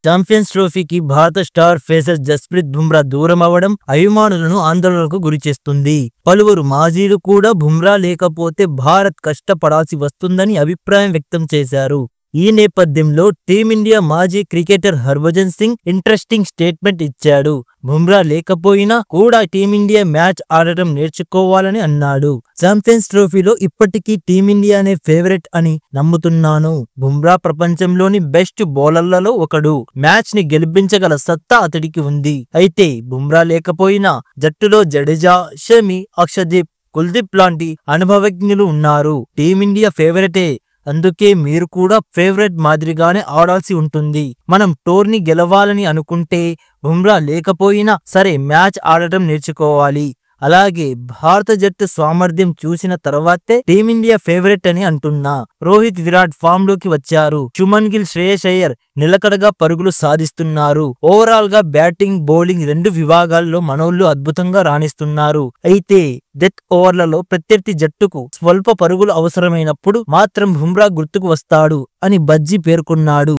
Champions ట్రోఫీకి భారత star pacer Jasprit Bumrah దూరం అవ్వడం అభిమానులను ఆందోళనకు గురిచేస్తుంది. పలువురు మాజీలు కూడా బుమ్రా లేకపోతే భారత్ కష్టపడాల్సి వస్తుందని అభిప్రాయం వ్యక్తం చేశారు. ఈ నేపథ్యంలో టీమిండియా మాజీ cricketer Harbhajan Singh interesting statement ఇచ్చాడు. బుమ్రా లేకపోయినా కూడా టీమిండియా మ్యాచ్ ఆడటం నేర్చుకోవాలని అన్నాడు. ఛాంపియన్స్ ట్రోఫీలో ఇప్పటికీ టీమిండియానే ఫేవరెట్ అని నమ్ముతున్నాను. బుమ్రా ప్రపంచంలోని బెస్ట్ బౌలర్లలో ఒకడు. మ్యాచ్ ని గెలిపించగల సత్తా అతడికి ఉంది. అయితే బుమ్రా లేకపోయినా జట్టులో జడేజా, షమి, అక్షదీప్, కుల్దీప్ లాంటి అనుభవజ్ఞులు ఉన్నారు. టీమిండియా ఫేవరెటే. అందుకే మీరు కూడా ఫేవరెట్ మాదిరిగానే ఆడాల్సి ఉంటుంది. మనం టోర్నీ గెలవాలని అనుకుంటే బుమ్రా లేకపోయినా సరే మ్యాచ్ ఆడటం నేర్చుకోవాలి. అలాగే భారత జట్టు సామర్థ్యం చూసిన తర్వాతే టీమిండియా ఫేవరెట్ అని అంటున్నా. రోహిత్, విరాట్ ఫామ్ లోకి వచ్చారు. శుభ్మన్ గిల్, శ్రేయస్ అయ్యర్ నిలకడగా పరుగులు సాధిస్తున్నారు. ఓవరాల్ గా బ్యాటింగ్, బౌలింగ్ రెండు విభాగాల్లో మనోళ్లు అద్భుతంగా రాణిస్తున్నారు. అయితే డెత్ ఓవర్లలో ప్రత్యర్థి జట్టుకు స్వల్ప పరుగులు అవసరమైనప్పుడు మాత్రం బుమ్రా గుర్తుకు వస్తాడు అని బజ్జీ పేర్కొన్నాడు.